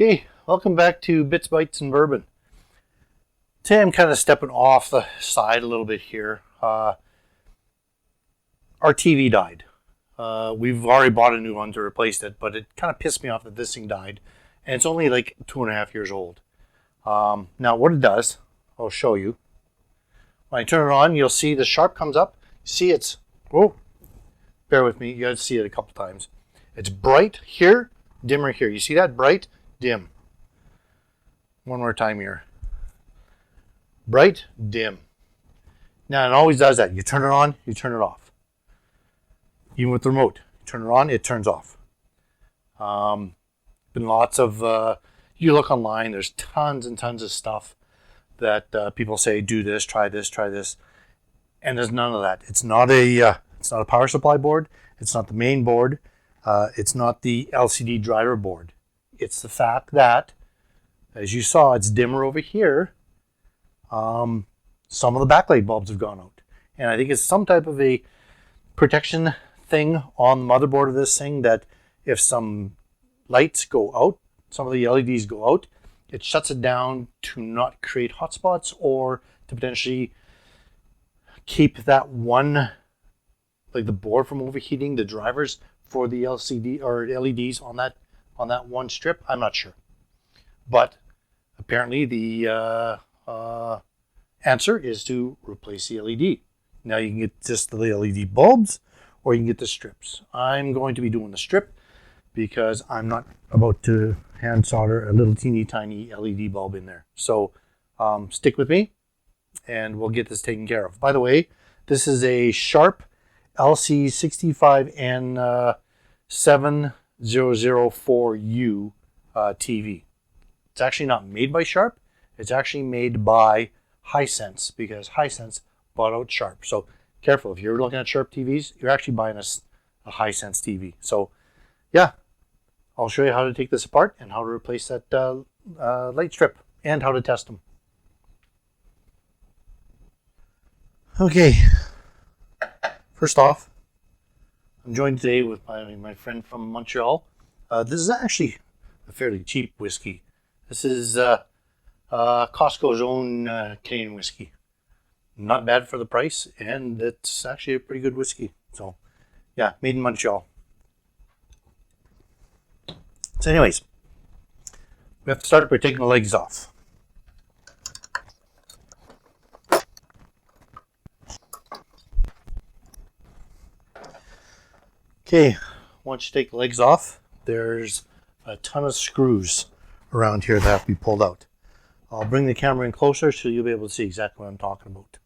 Okay, welcome back to Bits, Bytes, and Bourbon. Today I'm kind of stepping off the side a little bit here. Our TV died. We've already bought a new one to replace it, but it kind of pissed me off that this thing died. And it's only like 2.5 years old. Now what it does, I'll show you. When I turn it on, you'll see the Sharp comes up. See it's, oh, bear with me, you gotta see it a couple times. It's bright here, dimmer here. You see that? Bright, dim. One more time here. Bright, dim. Now it always does that. You turn it on, you turn it off. Even with the remote, you turn it on, it turns off. Been lots of, you look online, there's tons and tons of stuff that people say, do this, try this, and there's none of that. It's not a power supply board. It's not the main board. It's not the LCD driver board. It's the fact that, as you saw, it's dimmer over here. Some of the backlight bulbs have gone out. And I think it's some type of a protection thing on the motherboard of this thing that if some lights go out, some of the LEDs go out, it shuts it down to not create hotspots or to potentially keep that one, like the board from overheating, the drivers for the LCD or LEDs on that one strip. I'm not sure. But apparently the answer is to replace the LED. Now you can get just the LED bulbs or you can get the strips. I'm going to be doing the strip because I'm not about to hand solder a little teeny tiny LED bulb in there. So stick with me and we'll get this taken care of. By the way, this is a Sharp LC65N7004U TV. It's actually not made by Sharp. It's actually made by Hisense because Hisense bought out Sharp. So careful, if you're looking at Sharp TVs, you're actually buying a Hisense TV. So yeah, I'll show you how to take this apart and how to replace that light strip and how to test them. Okay, first off, I'm joined today with my friend from Montreal. This is actually a fairly cheap whiskey. This is Costco's own Canadian whiskey. Not bad for the price, and it's actually a pretty good whiskey. So, yeah, made in Montreal. So anyways, we have to start by taking the legs off. Okay, once you take the legs off, there's a ton of screws around here that have to be pulled out. I'll bring the camera in closer so you'll be able to see exactly what I'm talking about.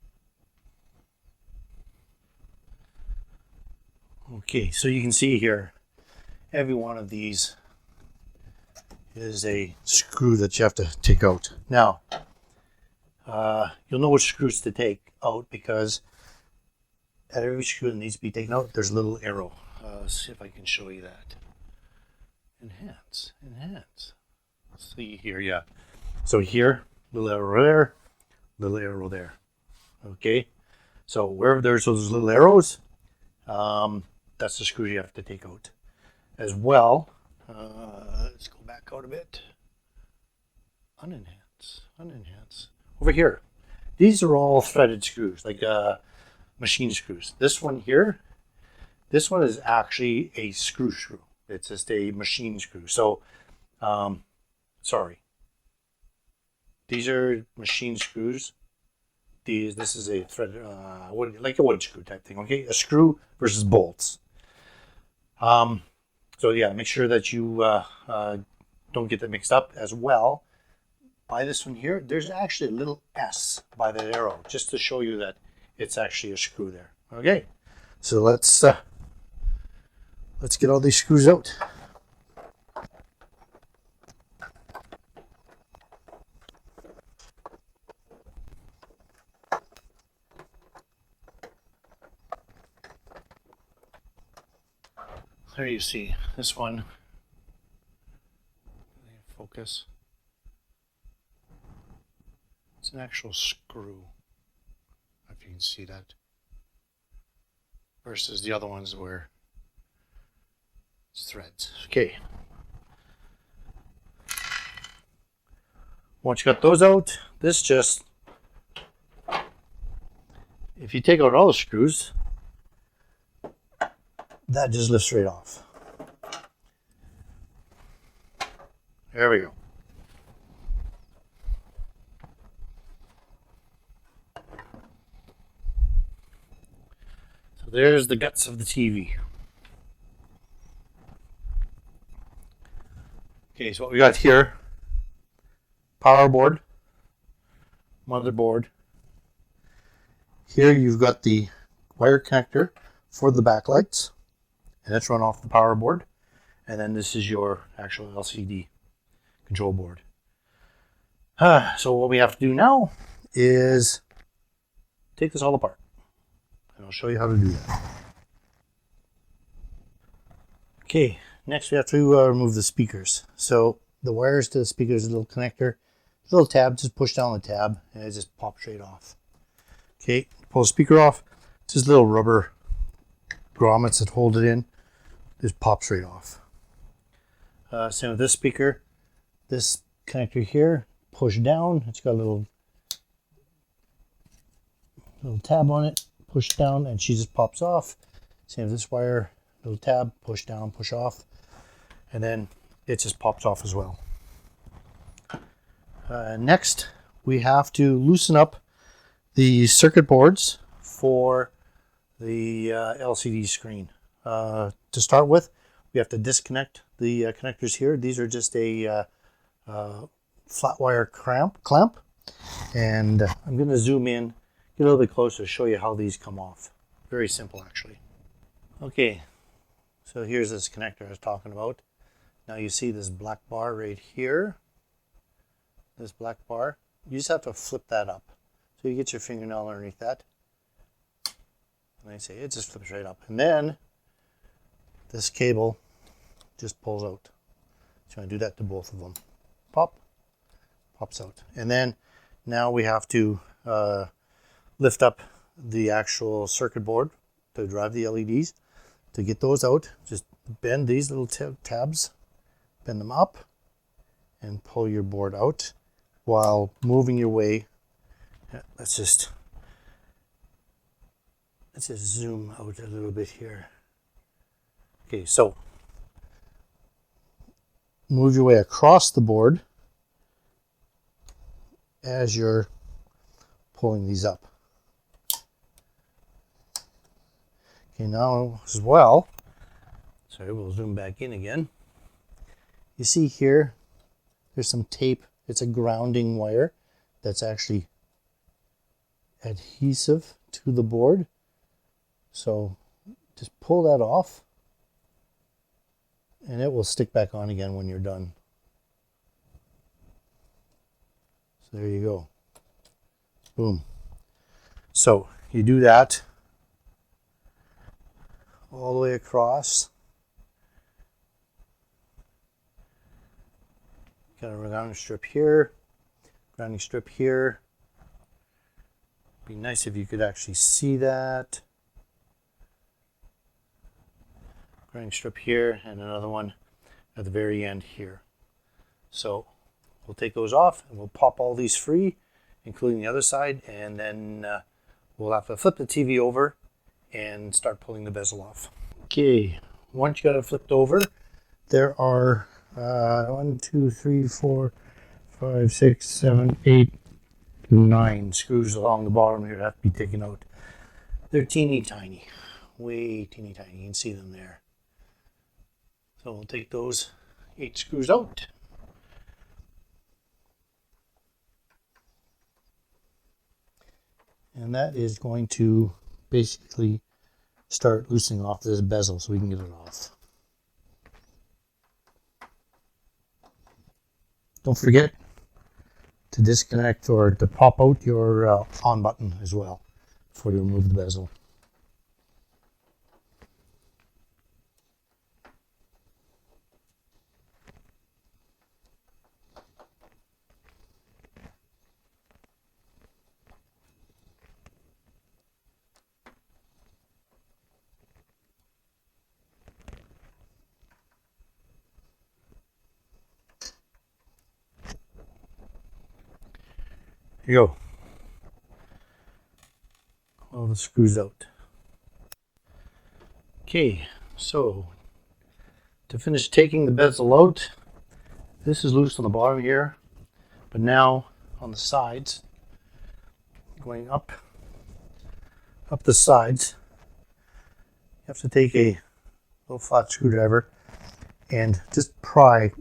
Okay, so you can see here, every one of these is a screw that you have to take out. Now, you'll know which screws to take out because at every screw that needs to be taken out, there's a little arrow. Let's see if I can show you that. Enhance. Let's see here, yeah. So here, little arrow there, little arrow there. Okay, so wherever there's those little arrows, that's the screws you have to take out. As well, let's go back out a bit. Unenhance. Over here, these are all threaded screws, like machine screws. This one here, this one is actually a screw. It's just a machine screw. So, sorry. These are machine screws. This is a thread, like a wood screw type thing. Okay, a screw versus bolts. So yeah, make sure that you don't get that mixed up as well. By this one here, there's actually a little S by that arrow, just to show you that it's actually a screw there. Okay, so let's get all these screws out. There you see this one. Focus. It's an actual screw, if you can see that, versus the other ones where it's threads. Okay. Once you got those out, this just, if you take out all the screws, that just lifts right off. There we go. So there's the guts of the TV. Okay, so what we got here, power board, motherboard. Here you've got the wire connector for the backlights, and that's run off the power board. And then this is your actual LCD control board. So what we have to do now is take this all apart, and I'll show you how to do that. Okay, next we have to remove the speakers. So the wires to the speakers, a little connector, a little tab, just push down the tab and it just pops right off. Okay, pull the speaker off, just little rubber grommets that hold it in, just pops right off. Same with this speaker, this connector here, push down, it's got a little tab on it, push down and she just pops off. Same with this wire, little tab, push down, push off, and then it just pops off as well. Next, we have to loosen up the circuit boards for the LCD screen. To start with, we have to disconnect the connectors here. These are just a flat wire clamp, and I'm going to zoom in, get a little bit closer to show you how these come off. Very simple, actually. Okay, so here's this connector I was talking about. Now you see this black bar right here. This black bar, you just have to flip that up. So you get your fingernail underneath that. And I say it just flips right up. And then this cable just pulls out. So I do that to both of them. Pop, pops out. And then now we have to lift up the actual circuit board to drive the LEDs. To get those out, just bend these little tabs, bend them up, and pull your board out while moving your way. Let's just zoom out a little bit here. Okay, so move your way across the board as you're pulling these up. Okay, now as well, sorry, we'll zoom back in again. You see here, there's some tape. It's a grounding wire that's actually adhesive to the board. So just pull that off and it will stick back on again when you're done. So there you go. Boom. So you do that all the way across. Got a grounding strip here, grounding strip here. Be nice if you could actually see that. Grounding strip here and another one at the very end here. So we'll take those off and we'll pop all these free, including the other side, and then we'll have to flip the TV over and start pulling the bezel off. Okay, once you got it flipped over, there are 1, 2, 3, 4, 5, 6, 7, 8, 9 screws along the bottom here that have to be taken out. They're teeny tiny, way teeny tiny. You can see them there. So we'll take those 8 screws out. And that is going to basically start loosening off this bezel so we can get it off. Don't forget to disconnect or to pop out your on button as well before you remove the bezel. Here you go. All the screws out. Okay, so to finish taking the bezel out, this is loose on the bottom here, but now on the sides, going up the sides, you have to take a little flat screwdriver and just pry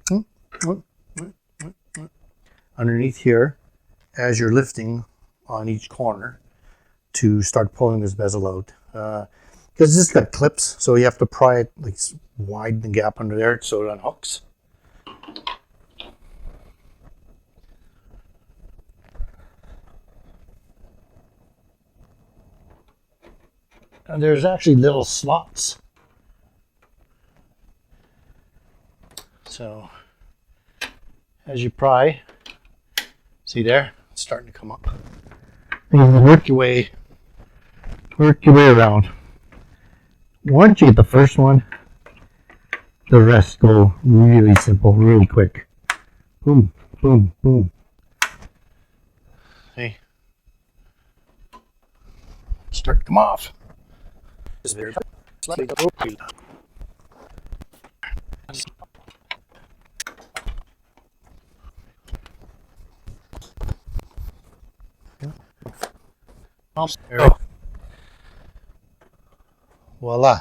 underneath here as you're lifting on each corner to start pulling this bezel out. Because it's got clips, so you have to pry it, like widen the gap under there so it unhooks. And there's actually little slots. So as you pry, see there, it's starting to come up. And work your way around. Once you get the first one, the rest go really simple, really quick. Boom, boom, boom. See? Start to come off. This is very slightly open. Oh. Voila,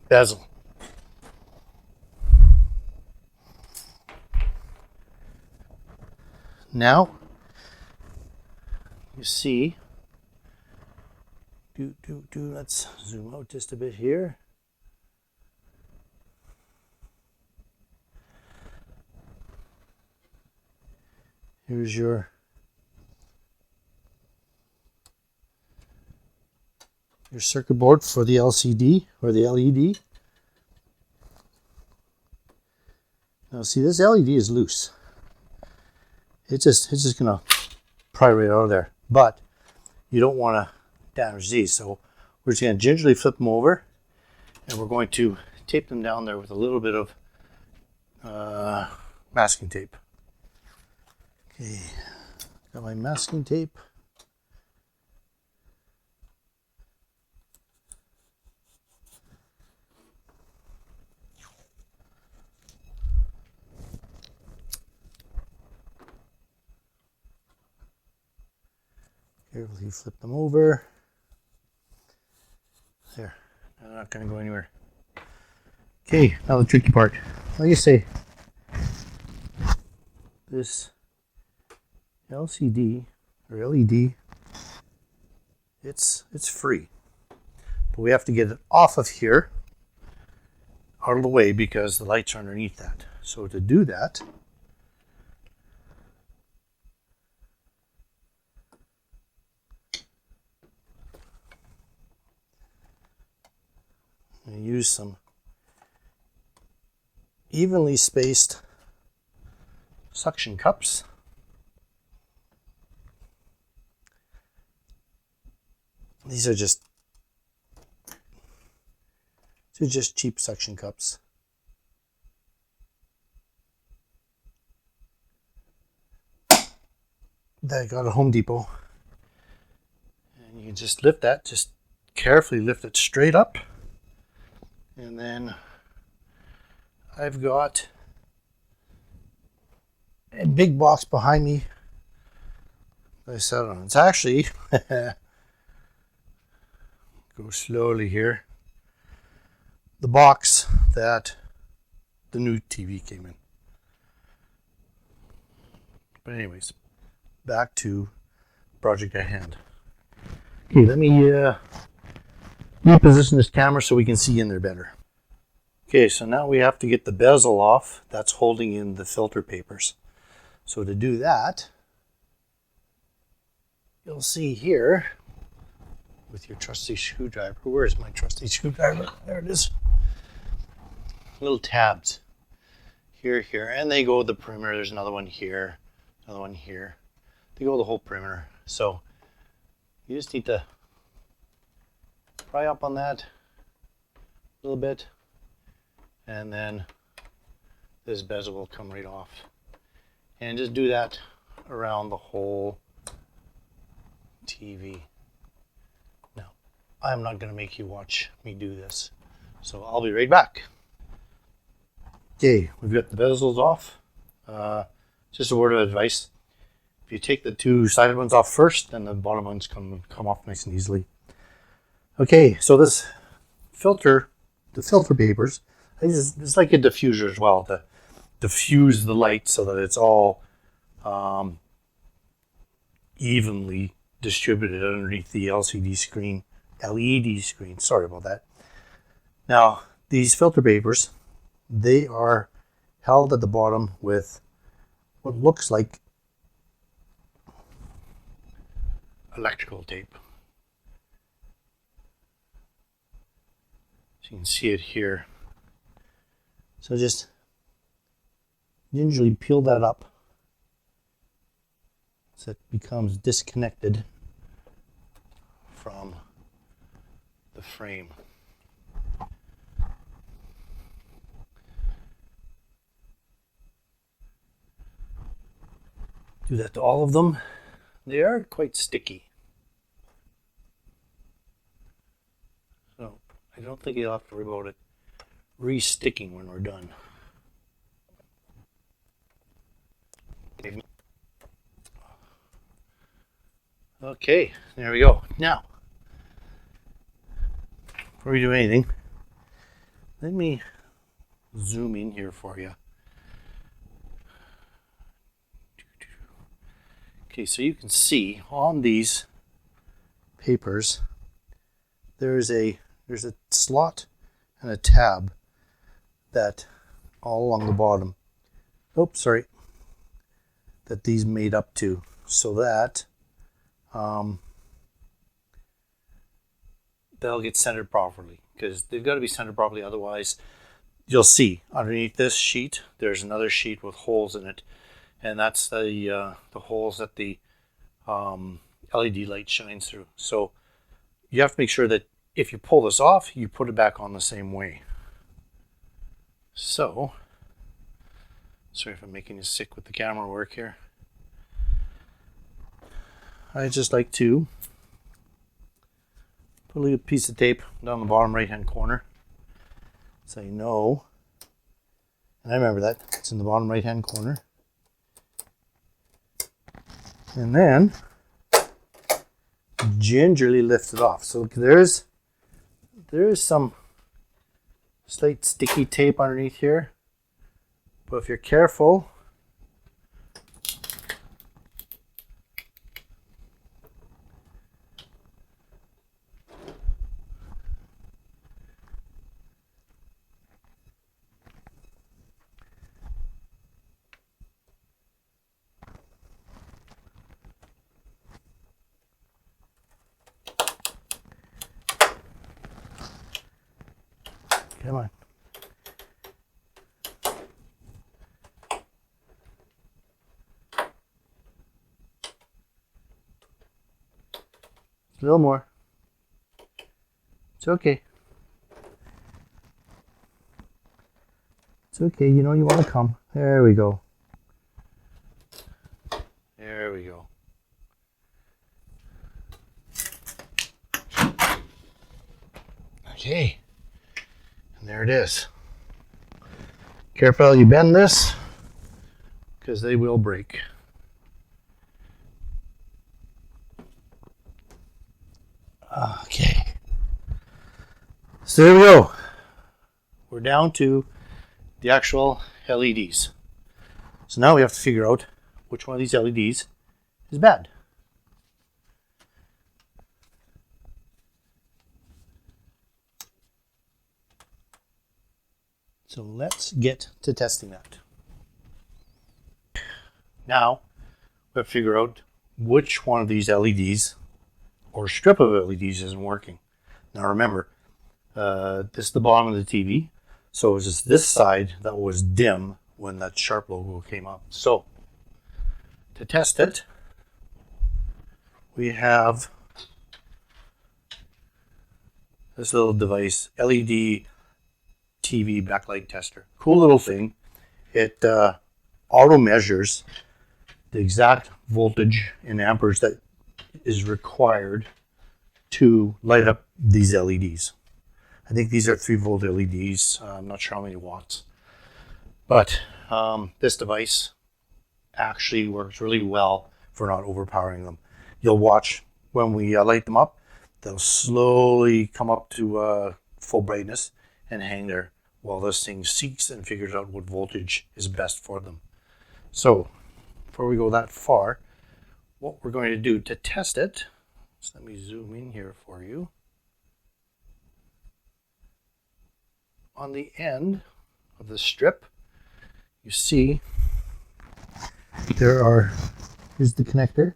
bezel. Now, you see, let's zoom out just a bit here. Here's your circuit board for the LCD or the LED. Now see, this LED is loose. It's just gonna pry right out of there. But you don't want to damage these, so we're just gonna gingerly flip them over, and we're going to tape them down there with a little bit of masking tape. Okay, got my masking tape. Carefully flip them over. There, they're not going to go anywhere. Okay, now the tricky part. Like I say, this LCD or LED, it's free, but we have to get it off of here, out of the way, because the lights are underneath that. So to do that, I'm going to use some evenly spaced suction cups. These are just cheap suction cups. That I got at Home Depot. And you can just lift that, just carefully lift it straight up. And then I've got a big box behind me that I set on. It's actually, go slowly here, the box that the new TV came in. But anyways, back to project at hand. Okay, let me reposition this camera so we can see in there better. Okay, so now we have to get the bezel off that's holding in the filter papers. So to do that, you'll see here with your trusty screwdriver. Where's my trusty screwdriver? There it is. Little tabs here, and they go the perimeter. There's another one here, another one here. They go the whole perimeter. So you just need to pry up on that a little bit, and then this bezel will come right off. And just do that around the whole TV. Now, I'm not going to make you watch me do this, so I'll be right back. Okay, we've got the bezels off. Just a word of advice. If you take the two sided ones off first, then the bottom ones come off nice and easily. Okay, so this filter, the filter papers, it's like a diffuser as well to diffuse the light so that it's all evenly distributed underneath the LCD screen, LED screen. Sorry about that. Now, these filter papers, they are held at the bottom with what looks like electrical tape. So you can see it here. So just gingerly peel that up so it becomes disconnected from the frame. Do that to all of them. They are quite sticky. So I don't think you'll have to worry about it re-sticking when we're done. Okay, there we go. Now, before we do anything, let me zoom in here for you. Okay, so you can see on these papers, there's a slot and a tab that all along the bottom. Oops, sorry. That these made up to, so that they'll get centered properly, because they've got to be centered properly. Otherwise, you'll see underneath this sheet, there's another sheet with holes in it. And that's the holes that the LED light shines through. So you have to make sure that if you pull this off, you put it back on the same way. So, sorry if I'm making you sick with the camera work here. I just like to put a little piece of tape down the bottom right hand corner, so you know, and I remember that, it's in the bottom right hand corner. And then gingerly lift it off. So there is some slight sticky tape underneath here, but if you're careful, come on. A little more. It's okay. It's okay. You know you want to come. There we go. There we go. Okay. And there it is. Careful how you bend this, because they will break. Okay. So there we go. We're down to the actual LEDs. So now we have to figure out which one of these LEDs is bad. So let's get to testing that. Now we have to figure out which one of these LEDs or strip of LEDs isn't working. Now remember, this is the bottom of the TV, so it was just this side that was dim when that Sharp logo came up. So to test it, we have this little device, LED TV backlight tester. Cool little thing. It auto measures the exact voltage in amperes that is required to light up these LEDs. I think these are 3-volt LEDs. I'm not sure how many watts. But this device actually works really well for not overpowering them. You'll watch when we light them up, they'll slowly come up to full brightness and hang there while this thing seeks and figures out what voltage is best for them. So before we go that far, what we're going to do to test it, so let me zoom in here for you. On the end of the strip, you see here's the connector.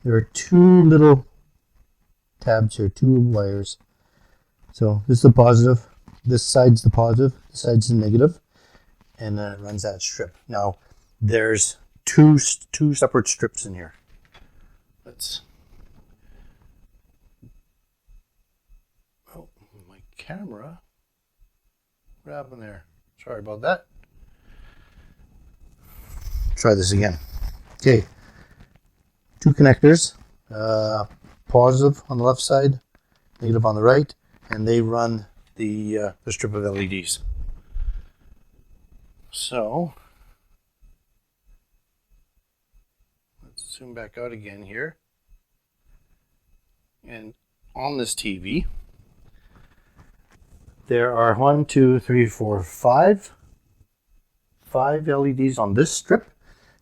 There are 2 little tabs here, 2 wires. So this is the positive, this side's the positive, this side's the negative, and then it runs that strip. Now there's two separate strips in here. Oh, my camera. What happened there? Sorry about that. Try this again. Okay, 2 connectors, positive on the left side, negative on the right, and they run the strip of LEDs. So let's zoom back out again here. And on this TV, there are 1, 2, 3, 4, 5 LEDs on this strip,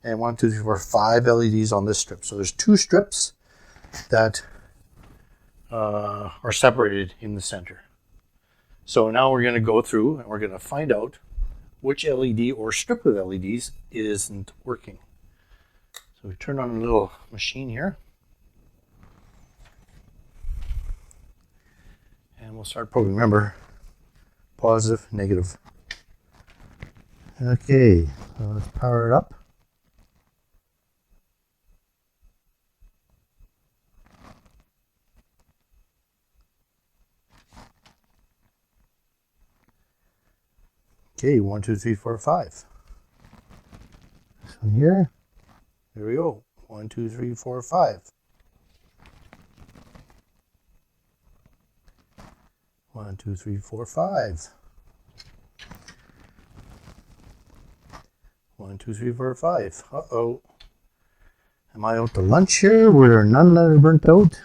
and 1, 2, 3, 4, 5 LEDs on this strip. So there's 2 strips that are separated in the center. So now we're going to go through and we're going to find out which LED or strip of LEDs isn't working. So we turn on a little machine here. And we'll start probing. Remember, positive, negative. Okay, so let's power it up. Okay, 1, 2, 3, 4, 5. This one here. There we go. 1, 2, 3, 4, 5. 1, 2, 3, 4, 5. 1, 2, 3, 4, 5. Uh-oh. Am I out to lunch here? Were there none that are burnt out?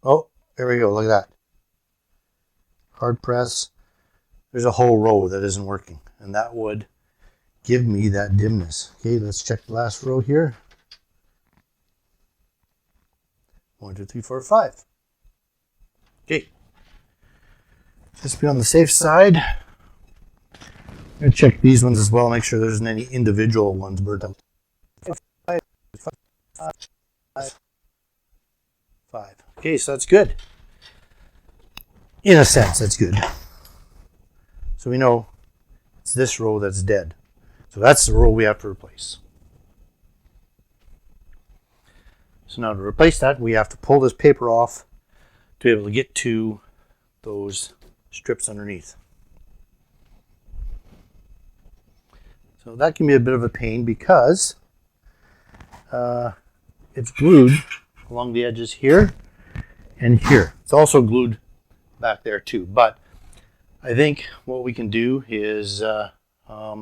Oh, there we go. Look at that. Hard press. There's a whole row that isn't working, and that would give me that dimness. Okay, let's check the last row here. 1, 2, 3, 4, 5. Okay. Just be on the safe side. I'm going to check these ones as well, make sure there isn't any individual ones burnt out. 5. Okay, so that's good. In a sense, that's good. So we know it's this row that's dead. So that's the row we have to replace. So now to replace that, we have to pull this paper off to be able to get to those strips underneath. So that can be a bit of a pain because it's glued along the edges here and here. It's also glued back there too, but I think what we can do is not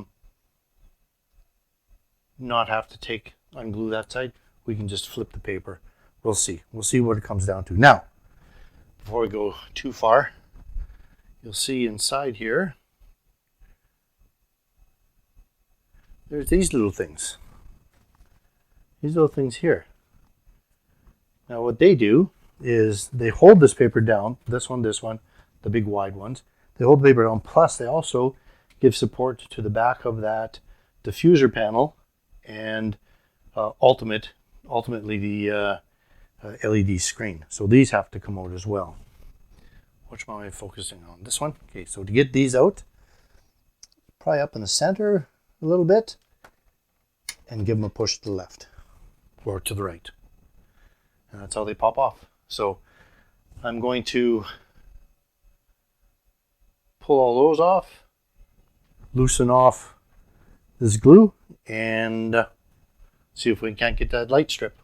have to unglue that side. We can just flip the paper. We'll see. We'll see what it comes down to. Now, before we go too far, you'll see inside here, there's these little things. These little things here. Now what they do is they hold this paper down, this one, the big wide ones. They hold the paper down, plus they also give support to the back of that diffuser panel and ultimately the LED screen. So these have to come out as well. Which one am I focusing on? This one? Okay, so to get these out, probably up in the center a little bit and give them a push to the left or to the right. And that's how they pop off. So I'm going to pull all those off, loosen off this glue, and see if we can't get that light strip.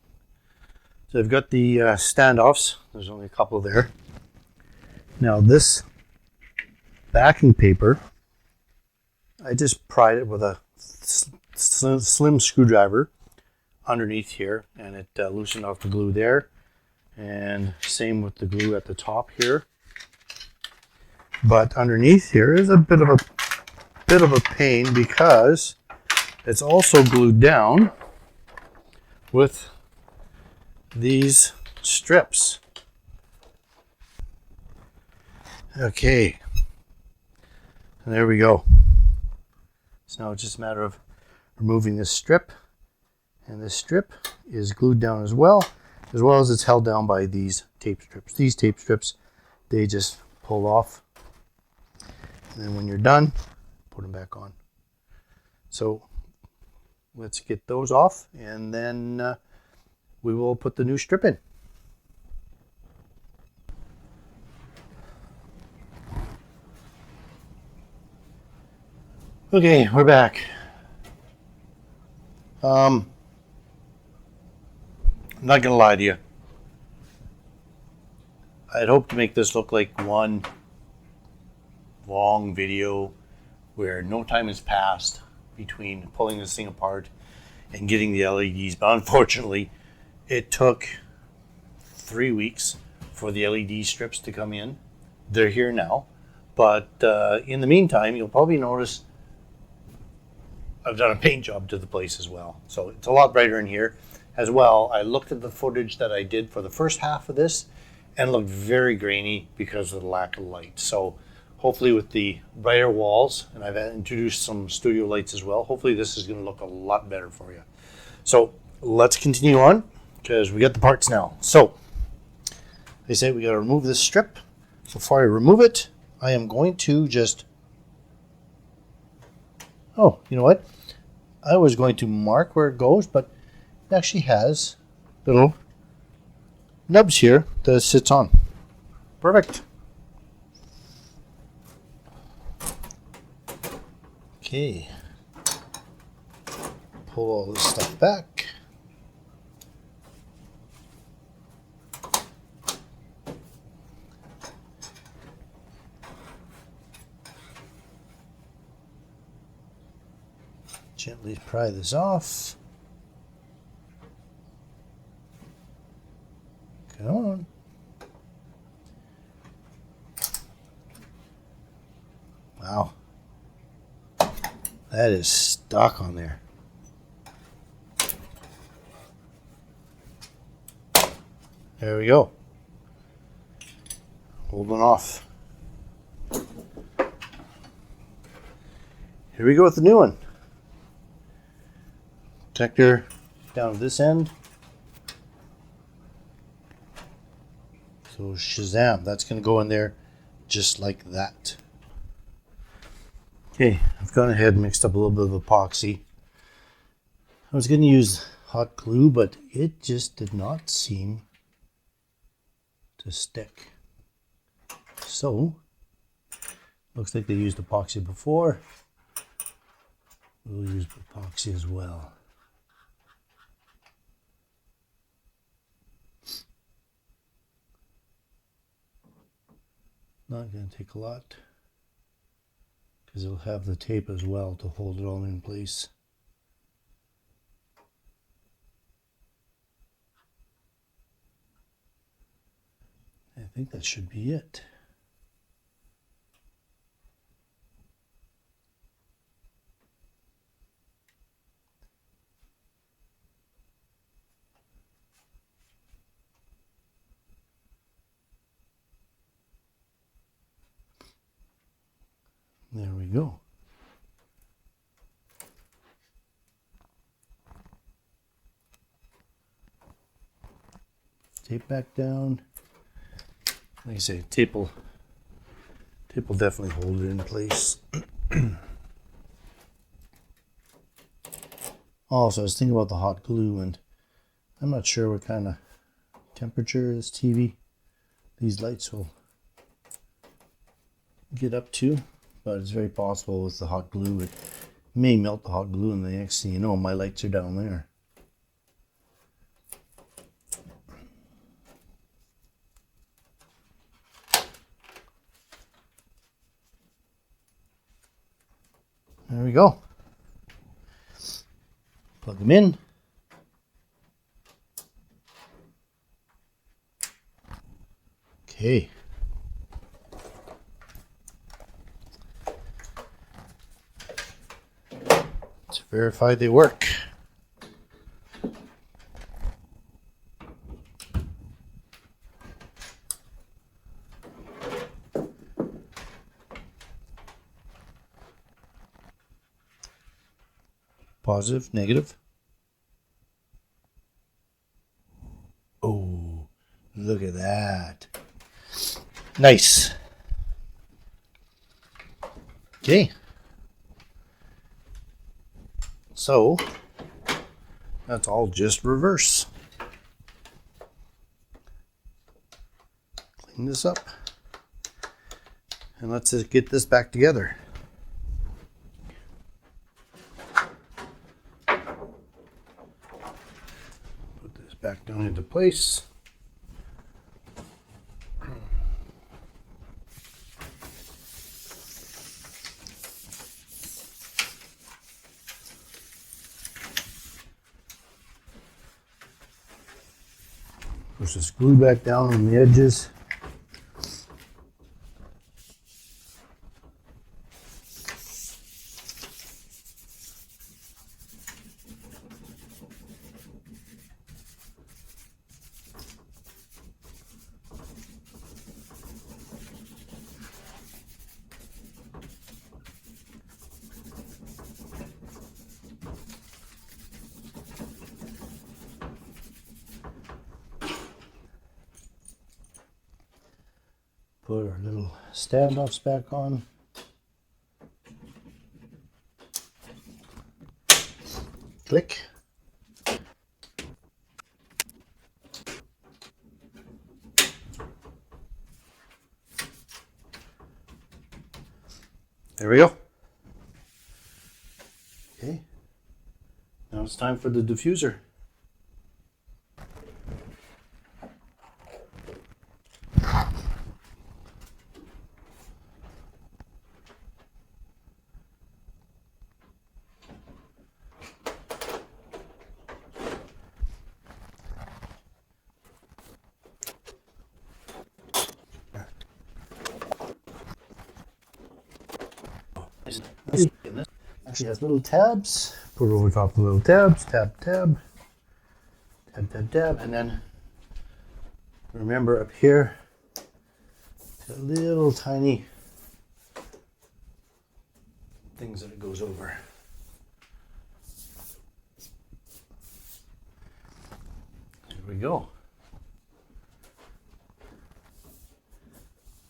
So I've got the standoffs. There's only a couple there. Now this backing paper, I just pried it with a slim screwdriver underneath here, and it loosened off the glue there. And same with the glue at the top here. But underneath here is a bit of a pain because it's also glued down with these strips. Okay, and there we go. So now it's just a matter of removing this strip, and this strip is glued down as well as it's held down by these tape strips. These tape strips, they just pull off, and then when you're done, put them back on. So let's get those off, and then we will put the new strip in. Okay, we're back. I'm not gonna lie to you. I'd hoped to make this look like one long video where no time has passed between pulling this thing apart and getting the LEDs, but unfortunately it took 3 weeks for the LED strips to come in. They're here now, but in the meantime, you'll probably notice I've done a paint job to the place as well. So it's a lot brighter in here as well. I looked at the footage that I did for the first half of this and it looked very grainy because of the lack of light. So hopefully with the brighter walls, and I've introduced some studio lights as well, hopefully this is going to look a lot better for you. So let's continue on because we got the parts now. So they say we got to remove this strip. So before I remove it, I am going to just, oh, you know what? I was going to mark where it goes, but it actually has little nubs here that it sits on. Perfect. Okay. Pull all this stuff back. Gently pry this off. Come on. Wow. That is stuck on there. There we go. Holding off. Here we go with the new one. Protector down at this end. So Shazam, that's going to go in there just like that. Okay, I've gone ahead and mixed up a little bit of epoxy. I was going to use hot glue, but it just did not seem to stick. So, looks like they used epoxy before. We'll use epoxy as well. Not going to take a lot because it'll have the tape as well to hold it all in place. I think that should be it. There we go. Tape back down. Like I say, tape will definitely hold it in place. Also, I was thinking about the hot glue, and I'm not sure what kind of temperature this TV, these lights will get up to. But it's very possible with the hot glue, it may melt the hot glue, and the next thing you know, my lights are down there. go. Plug them in. Okay. Let's verify they work. Positive, negative. Oh, look at that. Nice. Okay. So, that's all just reverse. Clean this up. And let's just get this back together. Put this back down into place. Push the screw back down on the edges. Put our little standoffs back on. Click. There we go. Okay. Now it's time for the diffuser. This actually has little tabs. Put it over top of the little tabs. Tab, tab. Tab, tab, tab. And then remember up here, the little tiny things that it goes over. There we go.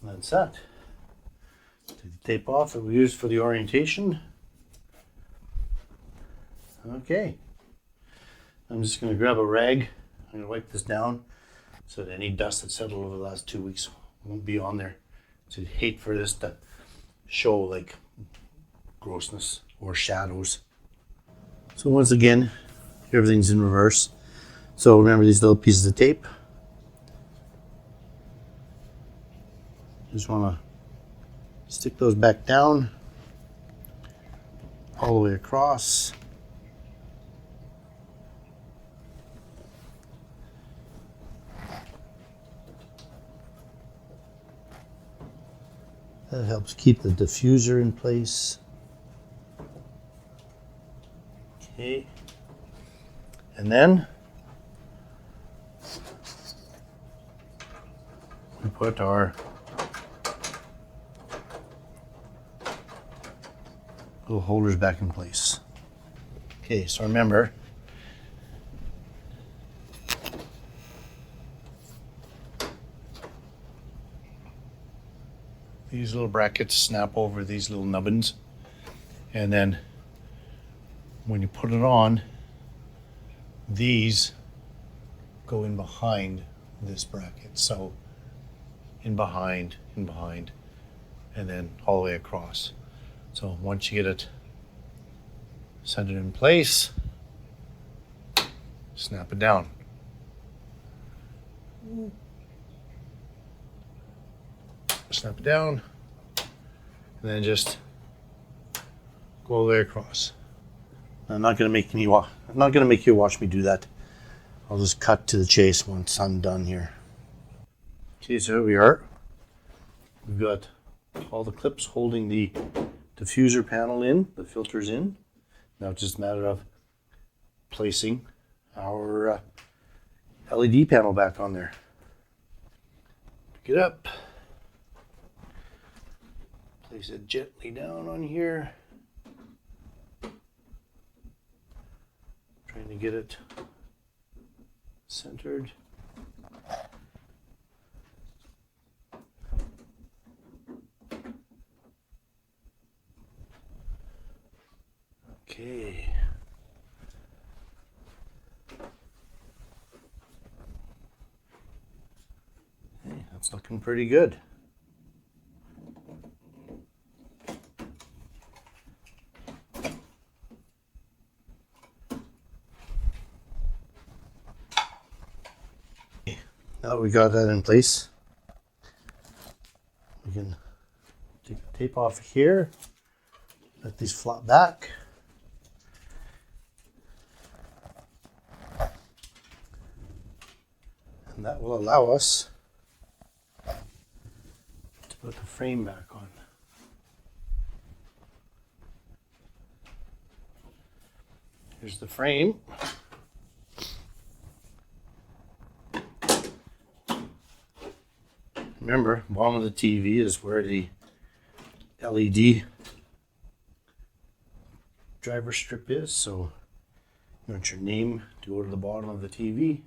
And that's that. Take the tape off that we used for the orientation. Okay. I'm just going to grab a rag. I'm going to wipe this down so that any dust that settled over the last 2 weeks won't be on there. So I'd hate for this to show like grossness or shadows. So once again, everything's in reverse. So remember these little pieces of tape. Just want to stick those back down all the way across. That helps keep the diffuser in place. Okay. And then we put our little holders back in place. Okay, so remember, these little brackets snap over these little nubbins, and then when you put it on, these go in behind this bracket. So in behind, and then all the way across. So once you get it centered in place, snap it down. Snap it down, and then just go all the way across. I'm not going to make you watch me do that. I'll just cut to the chase once I'm done here. Okay, so here we are. We've got all the clips holding the diffuser panel in, the filters in. Now it's just a matter of placing our LED panel back on there. Pick it up. Place it gently down on here. Trying to get it centered. Okay. Hey, that's looking pretty good. Now that we got that in place, we can take the tape off here, let these flop back. And that will allow us to put the frame back on. Here's the frame. Remember, bottom of the TV is where the LED driver strip is, so you want your name to go to the bottom of the TV.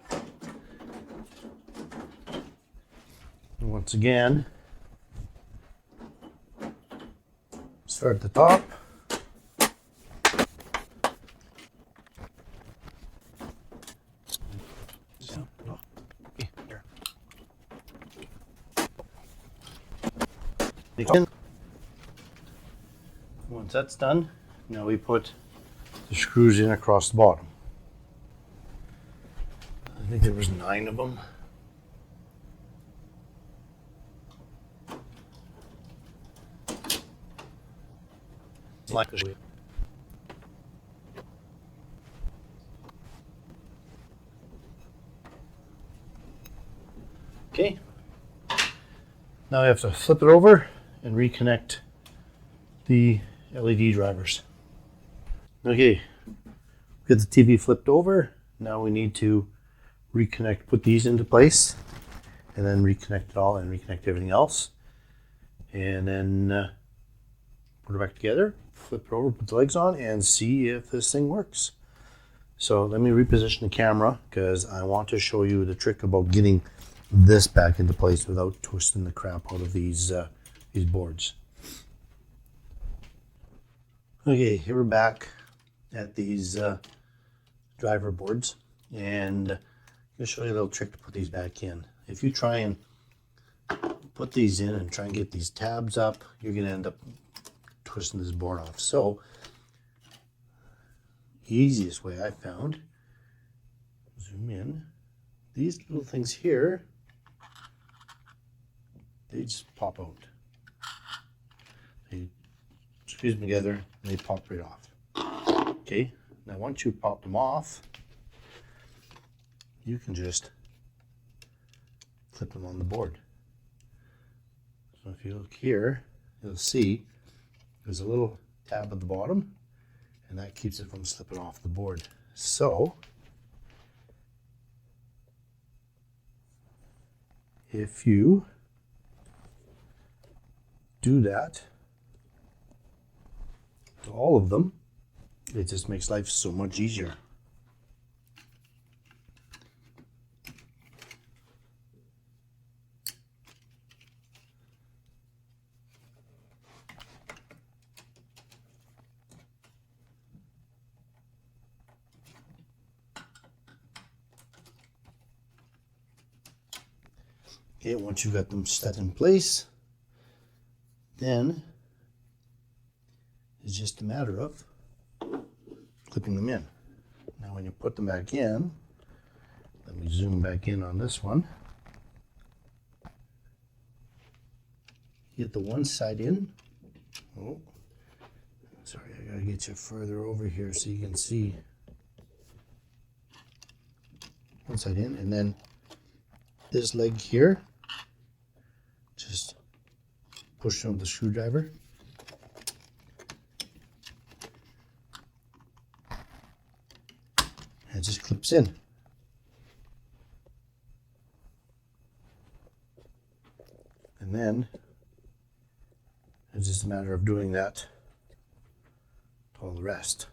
And once again, start at the top. Once that's done, now we put the screws in across the bottom. I think there was 9 of them. Like this. Okay. Now we have to flip it over and reconnect the LED drivers. Okay, get the TV flipped over. Now we need to reconnect, put these into place, and then reconnect it all and reconnect everything else. And then put it back together, flip it over, put the legs on, and see if this thing works. So let me reposition the camera because I want to show you the trick about getting this back into place without twisting the crap out of these boards. Okay, here we're back at these driver boards, and I'm going to show you a little trick to put these back in. If you try and put these in and try and get these tabs up, you're going to end up twisting this board off. So, the easiest way I found, zoom in, these little things here, they just pop out. They squeeze them together and they pop right off. Okay, now once you pop them off, you can just clip them on the board. So if you look here, you'll see there's a little tab at the bottom, and that keeps it from slipping off the board. So if you do that to all of them, it just makes life so much easier. Okay, once you've got them set in place, then it's just a matter of clipping them in. Now when you put them back in, let me zoom back in on this one. Get the one side in. Oh, sorry, I gotta get you further over here so you can see one side in, and then this leg here, just push on the screwdriver. And it just clips in. And then it's just a matter of doing that to all the rest.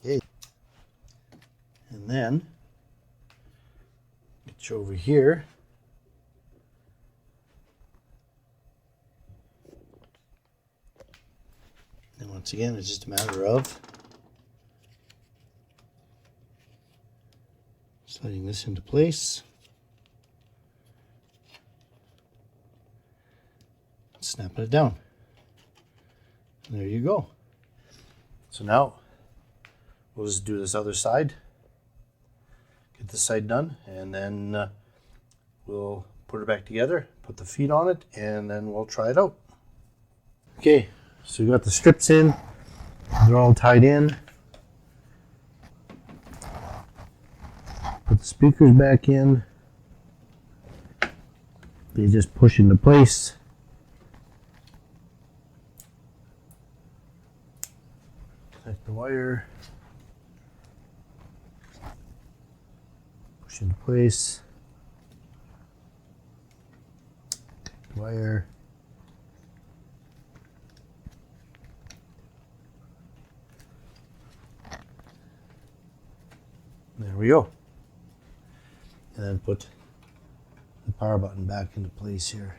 Okay. And then get you over here. And once again, it's just a matter of sliding this into place, snapping it down. And there you go. So now we'll just do this other side, get this side done, and then we'll put it back together, put the feet on it, and then we'll try it out. Okay, so we got the strips in, they're all tied in. Put the speakers back in. They just push into place. Connect the wire. Push into place. Connect the wire. There we go. And then put the power button back into place here.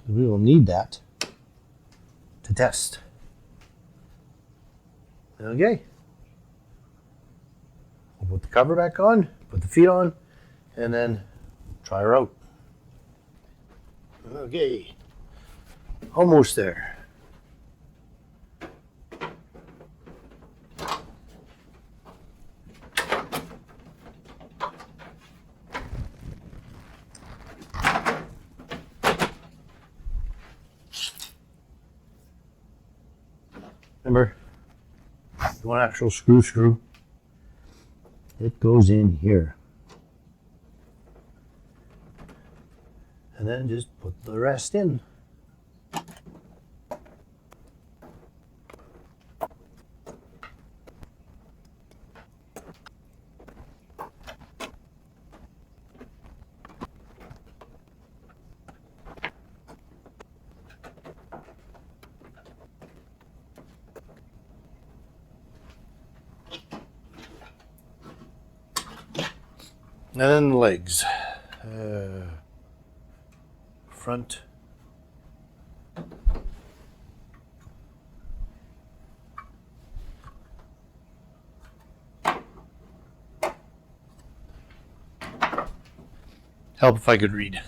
We will need that to test. Okay. We'll put the cover back on, put the feet on, and then try her out. Okay. Almost there. Remember, one actual screw, it goes in here. And then just put the rest in. And then the legs, front, help if I could read.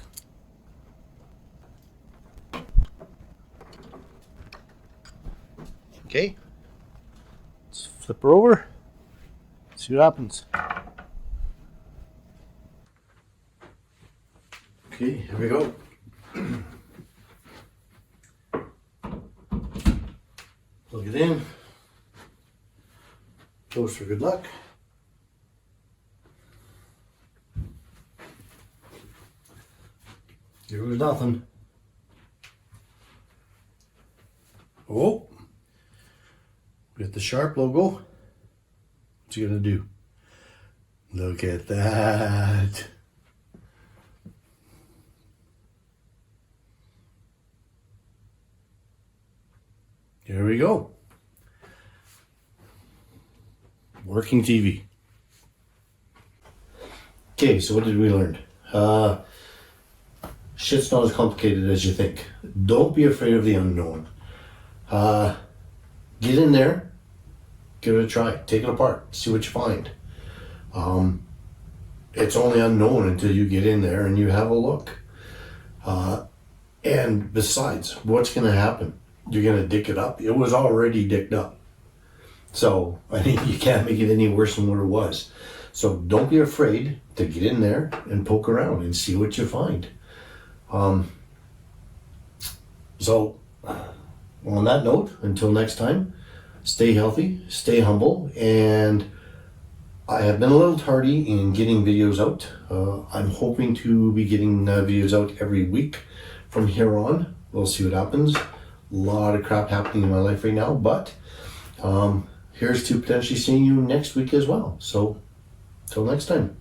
Okay, let's flip her over, see what happens. Okay, here we go. Plug it in. Close for good luck. Here was nothing. Oh, we got the Sharp logo. What's he gonna do? Look at that. Here we go. Working TV. Okay, so what did we learn? Shit's not as complicated as you think. Don't be afraid of the unknown. Get in there, give it a try, take it apart, see what you find. It's only unknown until you get in there and you have a look. And besides, what's going to happen? You're going to dick it up. It was already dicked up. So I think you can't make it any worse than what it was. So don't be afraid to get in there and poke around and see what you find. So on that note, until next time, stay healthy, stay humble, and I have been a little tardy in getting videos out. I'm hoping to be getting videos out every week from here on. We'll see what happens. A lot of crap happening in my life right now, but here's to potentially seeing you next week as well. So, till next time.